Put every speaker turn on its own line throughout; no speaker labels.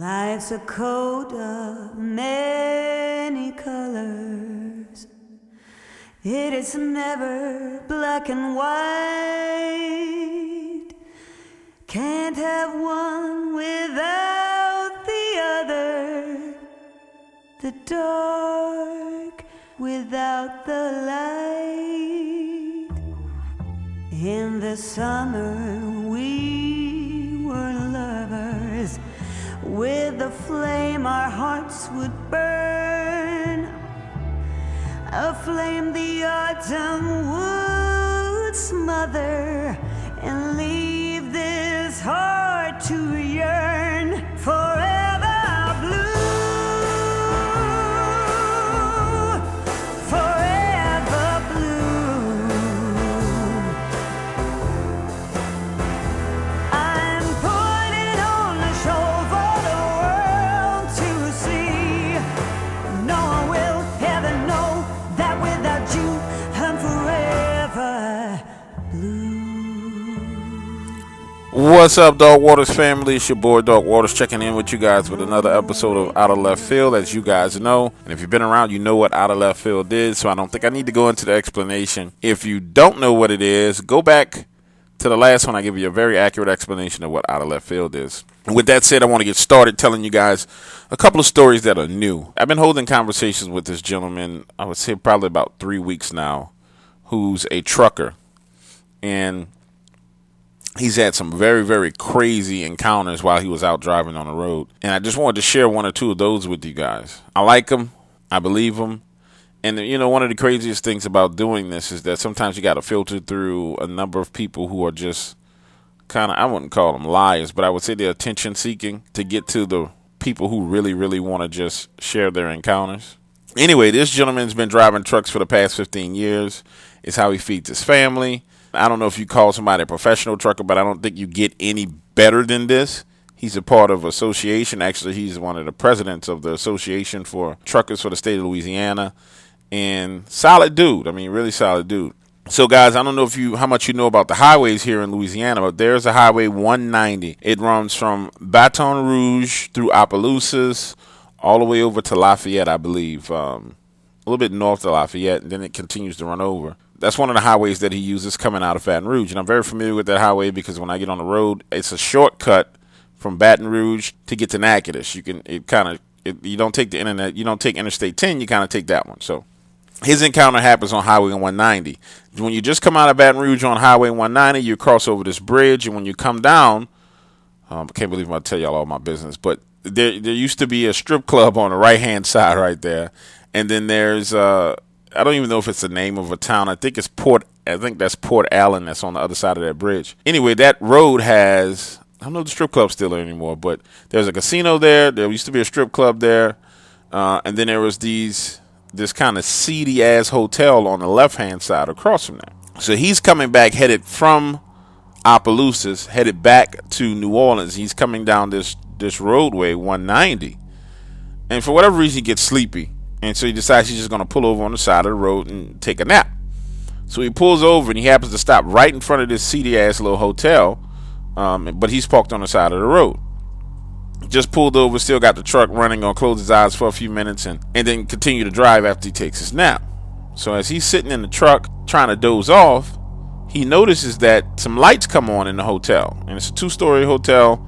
Life's a coat of many colors. It is never black and white. Can't have one without the other. The dark without the light. In the summer we were lovers. With the flame our hearts would burn. A flame the autumn would smother and leave this heart to yearn forever blue, forever blue. I'm putting on a show for the world to see. No one will ever know that without you I'm forever blue.
What's up, Dog Waters family? It's your boy Dog Waters checking in with you guys with another episode of Out of Left Field. As you guys know, and if you've been around, you know what Out of Left Field is, so I don't think I need to go into the explanation. If you don't know what it is, go back to the last one. I give you a very accurate explanation of what Out of Left Field is. And with that said, I want to get started telling you guys a couple of stories that are new. I've been holding conversations with this gentleman, I would say probably about 3 weeks now, who's a trucker. And he's had some very, very crazy encounters while he was out driving on the road. And I just wanted to share one or two of those with you guys. I like him. I believe him. And, you know, one of the craziest things about doing this is that sometimes you got to filter through a number of people who are just kind of, I wouldn't call them liars, but I would say they're attention seeking to get to the people who really, really want to just share their encounters. Anyway, this gentleman's been driving trucks for the past 15 years. It's how he feeds his family. I don't know if you call somebody a professional trucker, but I don't think you get any better than this. He's a part of an association. Actually, he's one of the presidents of the Association for Truckers for the state of Louisiana. And solid dude. I mean, really solid dude. So, guys, I don't know how much you know about the highways here in Louisiana, but there's a Highway 190. It runs from Baton Rouge through Opelousas all the way over to Lafayette, I believe. A little bit north of Lafayette, and then it continues to run over. That's one of the highways that he uses coming out of Baton Rouge. And I'm very familiar with that highway because when I get on the road, it's a shortcut from Baton Rouge to get to Natchitoches. You don't take the internet, you don't take Interstate 10, you kind of take that one. So his encounter happens on Highway 190. When you just come out of Baton Rouge on Highway 190, you cross over this bridge, and when you come down, I can't believe I'm going to tell y'all all my business, but there used to be a strip club on the right-hand side right there. And then there's I don't even know if it's the name of a town. I think that's Port Allen that's on the other side of that bridge. Anyway, that road has, I don't know if the strip club's still there anymore, but there's a casino there. There used to be a strip club there. And then there was this kind of seedy ass hotel on the left-hand side across from there. So he's coming back, headed from Opelousas, headed back to New Orleans. He's coming down this roadway, 190. And for whatever reason, he gets sleepy. And so he decides he's just going to pull over on the side of the road and take a nap. So he pulls over and he happens to stop right in front of this seedy-ass little hotel. But he's parked on the side of the road. Just pulled over, still got the truck running, going to close his eyes for a few minutes and then continue to drive after he takes his nap. So as he's sitting in the truck trying to doze off, he notices that some lights come on in the hotel. And it's a 2-story hotel.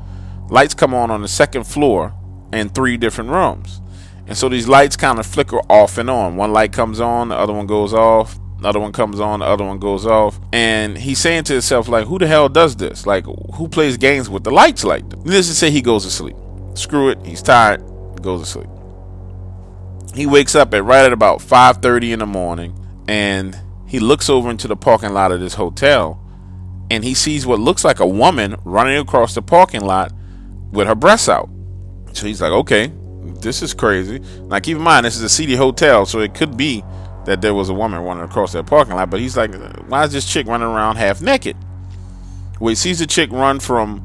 Lights come on the second floor in 3 different rooms. And so these lights kind of flicker off and on. One light comes on, the other one goes off. The other one comes on, the other one goes off. And he's saying to himself, like, who the hell does this? Like, who plays games with the lights like this? Needless to say, he goes to sleep. Screw it. He's tired. Goes to sleep. He wakes up right at about 5:30 in the morning. And he looks over into the parking lot of this hotel. And he sees what looks like a woman running across the parking lot with her breasts out. So he's like, okay. This is crazy. Now, keep in mind, this is a seedy hotel, so it could be that there was a woman running across that parking lot. But he's like, why is this chick running around half naked? Well, he sees the chick run from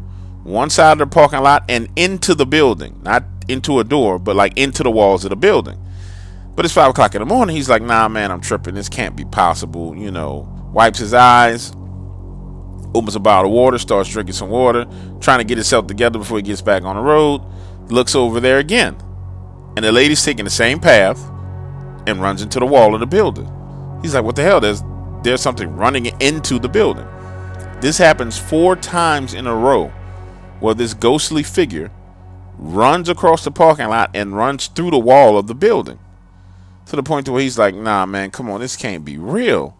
one side of the parking lot and into the building. Not into a door, but like into the walls of the building. But it's 5 o'clock in the morning. He's like, nah, man, I'm tripping. This can't be possible. You know, wipes his eyes, opens a bottle of water, starts drinking some water, trying to get himself together before he gets back on the road. looks over there again, and the lady's taking the same path and runs into the wall of the building. He's like, what the hell? There's something running into the building. This happens 4 times in a row where this ghostly figure runs across the parking lot and runs through the wall of the building, to the point where he's like, nah, man, come on, this can't be real.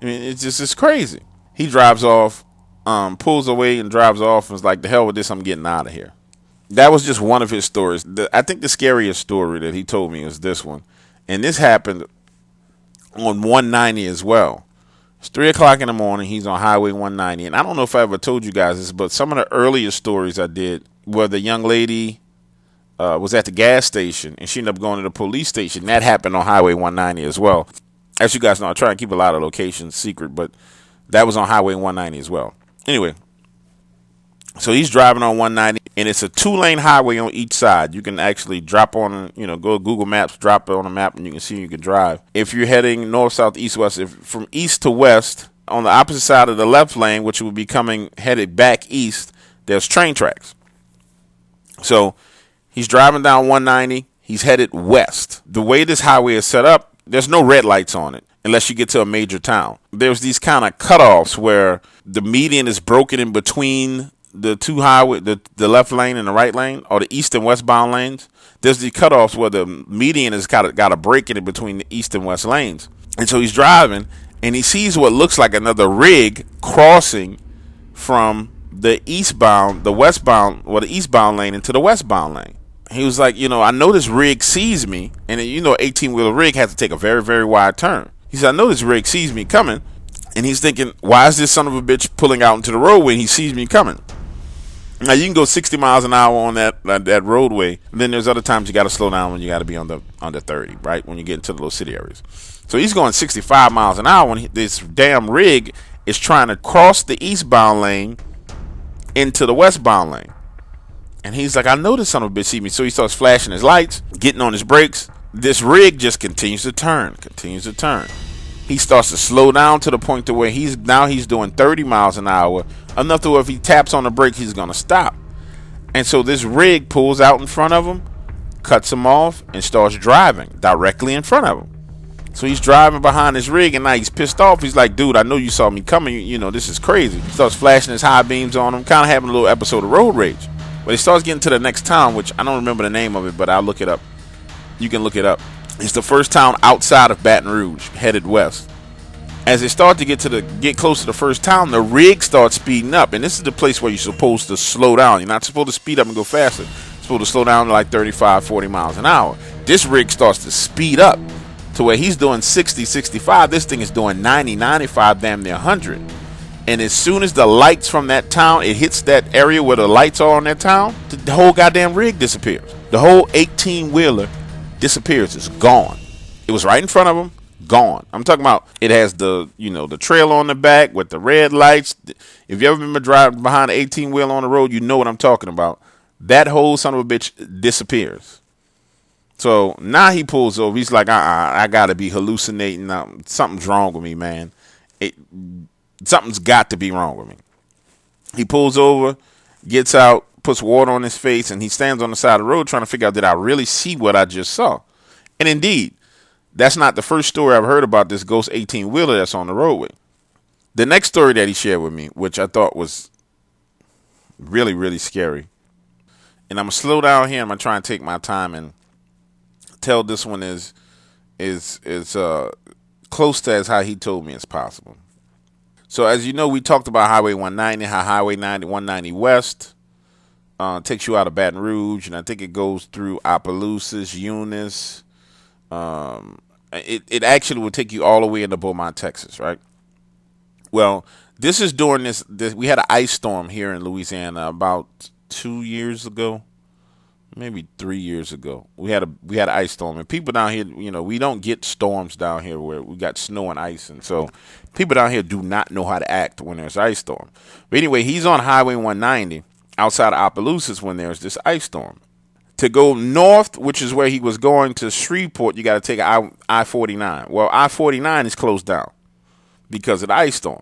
I mean, it's crazy. He drives off, pulls away and drives off, and is like, the hell with this, I'm getting out of here. That was just one of his stories. I think the scariest story that he told me was this one. And this happened on 190 as well. It's 3 o'clock in the morning. He's on Highway 190. And I don't know if I ever told you guys this, but some of the earlier stories I did where the young lady was at the gas station and she ended up going to the police station. That happened on Highway 190 as well. As you guys know, I try and keep a lot of locations secret, but that was on Highway 190 as well. Anyway, so he's driving on 190, and it's a 2-lane highway on each side. You can actually drop on, go to Google Maps, drop it on a map, and you can see you can drive. If you're heading north, south, east, west, from east to west, on the opposite side of the left lane, which will be headed back east, there's train tracks. So he's driving down 190. He's headed west. The way this highway is set up, there's no red lights on it unless you get to a major town. There's these kind of cutoffs where the median is broken in between the two highway, the left lane and the right lane, or the east and westbound lanes. There's these cutoffs where the median has got a break in it between the east and west lanes. And so he's driving, and he sees what looks like another rig crossing from the eastbound lane into the westbound lane. He was like, I know this rig sees me, and 18-wheeler rig has to take a very, very wide turn. He said, I know this rig sees me coming, and he's thinking, why is this son of a bitch pulling out into the roadway and he sees me coming? Now, you can go 60 miles an hour on that roadway. And then there's other times you got to slow down when you got to be under 30, right? When you get into the little city areas. So he's going 65 miles an hour when this damn rig is trying to cross the eastbound lane into the westbound lane. And he's like, I know this son of a bitch see me. So he starts flashing his lights, getting on his brakes. This rig just continues to turn. He starts to slow down to the point to where he's doing 30 miles an hour, enough to where if he taps on the brake, he's going to stop. And so this rig pulls out in front of him, cuts him off, and starts driving directly in front of him. So he's driving behind his rig, and now he's pissed off. He's like, dude, I know you saw me coming. This is crazy. He starts flashing his high beams on him, kind of having a little episode of road rage. But he starts getting to the next town, which I don't remember the name of it, but I'll look it up. You can look it up. It's the first town outside of Baton Rouge, headed west. As they start to get close to the first town, the rig starts speeding up. And this is the place where you're supposed to slow down. You're not supposed to speed up and go faster. You're supposed to slow down to like 35, 40 miles an hour. This rig starts to speed up to where he's doing 60, 65. This thing is doing 90, 95, damn near 100. And as soon as the lights from that town, it hits that area where the lights are on that town, the whole goddamn rig disappears. The whole 18-wheeler disappears. It's gone. It was right in front of him. Gone. I'm talking about it has the trail on the back with the red lights. If you ever been driving behind an 18-wheeler on the road, you know what I'm talking about. That whole son of a bitch disappears. So now he pulls over. He's like, I gotta be hallucinating. Something's wrong with me, man. Something's got to be wrong with me. He pulls over, gets out, puts water on his face, and he stands on the side of the road trying to figure out, did I really see what I just saw? And indeed, that's not the first story I've heard about this ghost 18-wheeler that's on the roadway. The next story that he shared with me, which I thought was really, really scary, and I'm going to slow down here. I'm going to try and take my time and tell this one is close to as how he told me as possible. So as you know, we talked about Highway 190, how Highway 190 West takes you out of Baton Rouge, and I think it goes through Opelousas, Eunice. It actually will take you all the way into Beaumont, Texas, right? Well, this is during this. We had an ice storm here in Louisiana about 2 years ago, maybe 3 years ago. We had an ice storm, and people down here, we don't get storms down here where we got snow and ice, and so people down here do not know how to act when there's ice storm. But anyway, he's on Highway 190 outside of Opelousas when there's this ice storm. To go north, which is where he was going to Shreveport, you got to take I-49. Well, I-49 is closed down because of the ice storm,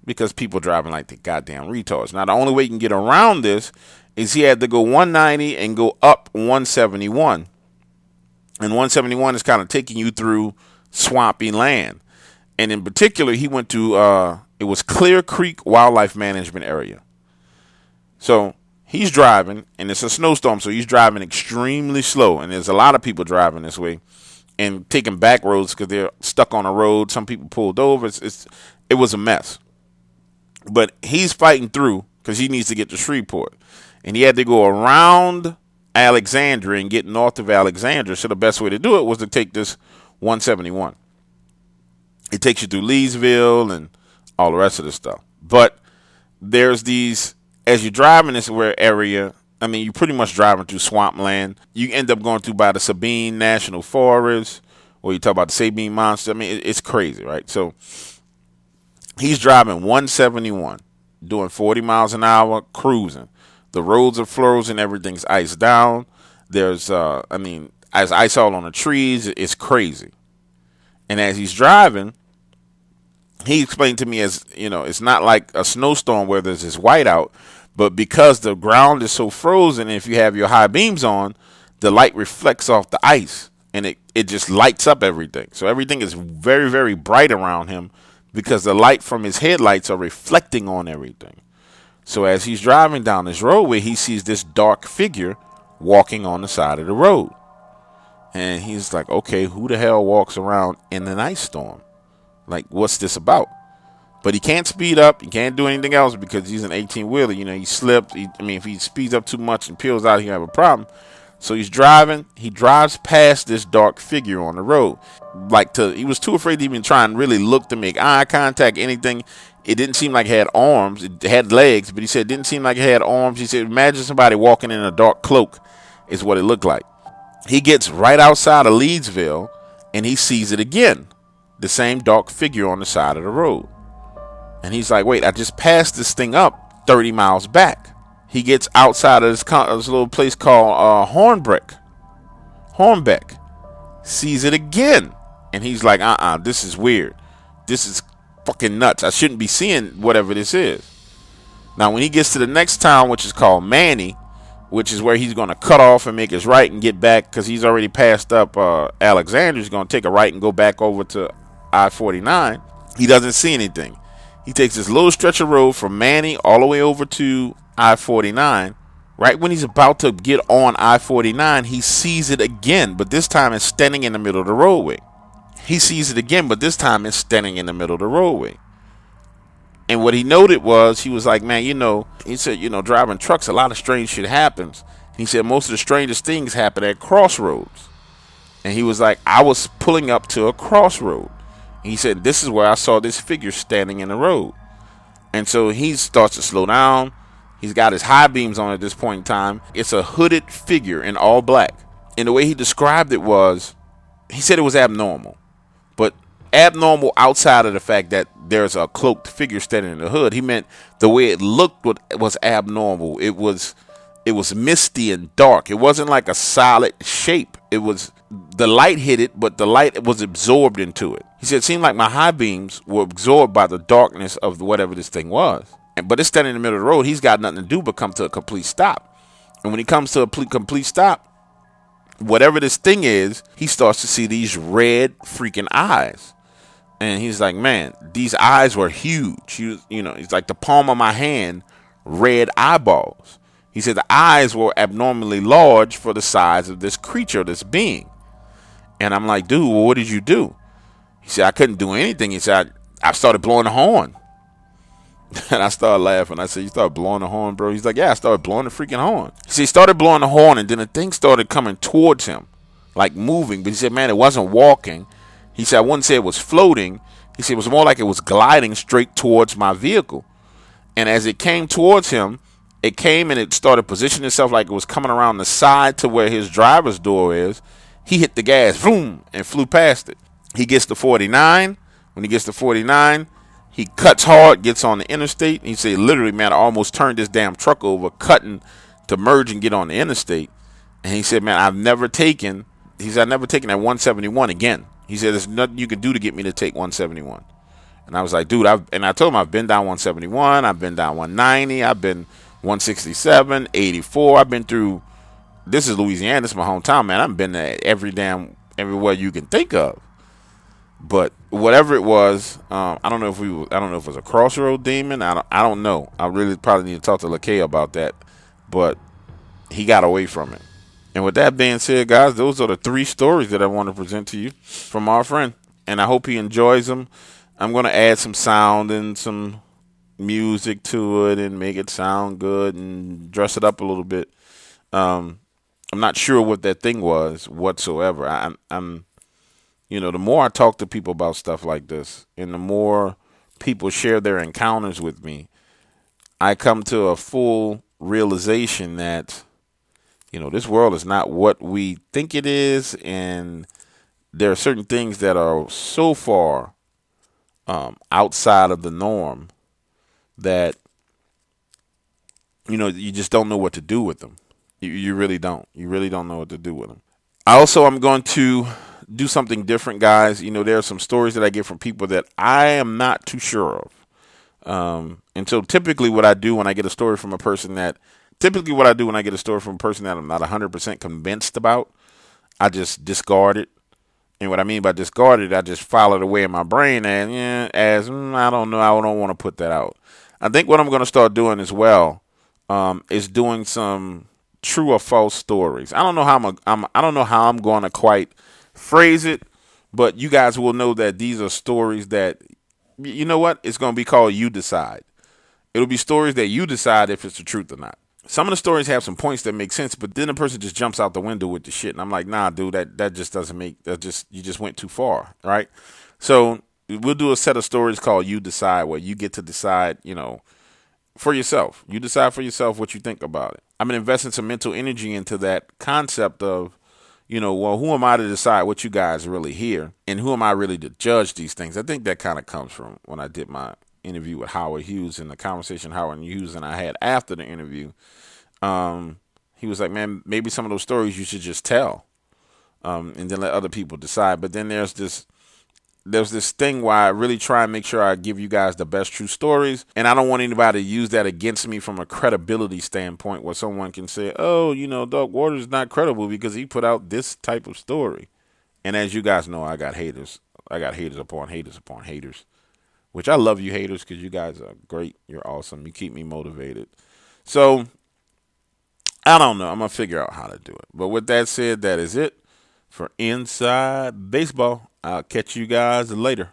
because people driving like the goddamn retards. Now, the only way you can get around this is he had to go 190 and go up 171. And 171 is kind of taking you through swampy land. And in particular, he went to, it was Clear Creek Wildlife Management Area. So he's driving, and it's a snowstorm, so he's driving extremely slow. And there's a lot of people driving this way and taking back roads because they're stuck on a road. Some people pulled over. It was a mess. But he's fighting through because he needs to get to Shreveport. And he had to go around Alexandria and get north of Alexandria. So the best way to do it was to take this 171. It takes you through Leesville and all the rest of the stuff. But there's these, as you drive in this area, I mean, you're pretty much driving through swampland. You end up going through by the Sabine National Forest, or you talk about the Sabine Monster. I mean, it's crazy, right? So he's driving 171, doing 40 miles an hour, cruising. The roads are frozen. Everything's iced down. There's, there's ice all on the trees. It's crazy. And as he's driving, he explained to me as, it's not like a snowstorm where there's this whiteout, but because the ground is so frozen, if you have your high beams on, the light reflects off the ice, and it just lights up everything. So everything is very, very bright around him because the light from his headlights are reflecting on everything. So as he's driving down this roadway, he sees this dark figure walking on the side of the road. And he's like, okay, who the hell walks around in an ice storm? Like, what's this about? But he can't speed up. He can't do anything else because he's an 18-wheeler. He slipped. If he speeds up too much and peels out, he'll have a problem. So he's driving. He drives past this dark figure on the road. He was too afraid to even try and really look to make eye contact, anything. It didn't seem like it had arms. It had legs, but he said it didn't seem like it had arms. He said, imagine somebody walking in a dark cloak is what it looked like. He gets right outside of Leedsville, and he sees it again. The same dark figure on the side of the road. And he's like, wait, I just passed this thing up 30 miles back. He gets outside of this little place called Hornbeck. Sees it again. And he's like, this is weird. This is fucking nuts. I shouldn't be seeing whatever this is. Now, when he gets to the next town, which is called Manny, which is where he's going to cut off and make his right and get back because he's already passed up Alexandria. He's going to take a right and go back over to I-49. He doesn't see anything. He takes this little stretch of road from Manny all the way over to I-49. Right when he's about to get on I-49, he sees it again, but this time it's standing in the middle of the roadway. He sees it again, but this time it's standing in the middle of the roadway. And what he noted was, he was like, man, he said, driving trucks, a lot of strange shit happens. He said most of the strangest things happen at crossroads. And he was like, I was pulling up to a crossroad. He said, this is where I saw this figure standing in the road. And so he starts to slow down. He's got his high beams on at this point in time. It's a hooded figure in all black. And the way he described it was, he said it was abnormal. But abnormal outside of the fact that there's a cloaked figure standing in the hood. He meant the way it looked was abnormal. It was misty and dark. It wasn't like a solid shape. It was, the light hit it, but the light was absorbed into it. He said it seemed like my high beams were absorbed by the darkness of whatever this thing was. But it's standing in the middle of the road. He's got nothing to do but come to a complete stop. And when he comes to a complete stop, whatever this thing is, he starts to see these red freaking eyes. And he's like, man, these eyes were huge. It's like the palm of my hand, red eyeballs. He said the eyes were abnormally large for the size of this creature, this being. And I'm like, dude, well, what did you do? He said, I couldn't do anything. He said, I started blowing the horn. And I started laughing. I said, you started blowing the horn, bro? He's like, yeah, I started blowing the freaking horn. He said, he started blowing the horn, and then the thing started coming towards him, like moving. But he said, man, it wasn't walking. He said, I wouldn't say it was floating. He said, it was more like it was gliding straight towards my vehicle. And as it came towards him, it came and it started positioning itself like it was coming around the side to where his driver's door is. He hit the gas, boom, and flew past it. He gets to 49. When he gets to 49, he cuts hard, gets on the interstate. He said, literally, man, I almost turned this damn truck over, cutting to merge and get on the interstate. And he said, man, I've never taken that 171 again. He said, there's nothing you can do to get me to take 171. And I was like, dude, I told him I've been down 171. I've been down 190. I've been 167, 84. I've been through. This is Louisiana. This is my hometown, man. I've been there everywhere you can think of. But whatever it was, I don't know if it was a crossroad demon. I don't know. I really probably need to talk to LaKay about that. But he got away from it. And with that being said, guys, those are the 3 stories that I want to present to you from our friend. And I hope he enjoys them. I'm going to add some sound and some music to it and make it sound good and dress it up a little bit. I'm not sure what that thing was whatsoever. I'm the more I talk to people about stuff like this and the more people share their encounters with me, I come to a full realization that, this world is not what we think it is. And there are certain things that are so far outside of the norm that, you just don't know what to do with them. You really don't. You really don't know what to do with them. I'm going to do something different, guys. There are some stories that I get from people that I am not too sure of. And so typically what I do when I get a story from a person that I'm not 100% convinced about, I just discard it. And what I mean by discard it, I just file it away in my brain as I don't know, I don't want to put that out. I think what I'm going to start doing as well is doing some true or false stories. I don't know how I'm going to quite phrase it, but you guys will know that these are stories that, you know what, it's going to be called You Decide. It'll be stories that you decide if it's the truth or not. Some of the stories have some points that make sense, but then the person just jumps out the window with the shit. And I'm like, nah, dude, that just doesn't make, you just went too far, right? So we'll do a set of stories called You Decide, where you get to decide, for yourself. You decide for yourself what you think about it. I've been investing some mental energy into that concept of, who am I to decide what you guys really hear? And who am I really to judge these things? I think that kind of comes from when I did my interview with Howard Hughes and the conversation Howard Hughes and I had after the interview. He was like, man, maybe some of those stories you should just tell, and then let other people decide. But then there's this thing where I really try and make sure I give you guys the best true stories. And I don't want anybody to use that against me from a credibility standpoint, where someone can say, oh, Doug Waters is not credible because he put out this type of story. And as you guys know, I got haters. I got haters upon haters upon haters, which I love you haters because you guys are great. You're awesome. You keep me motivated. So I don't know. I'm going to figure out how to do it. But with that said, that is it for Inside Baseball. I'll catch you guys later.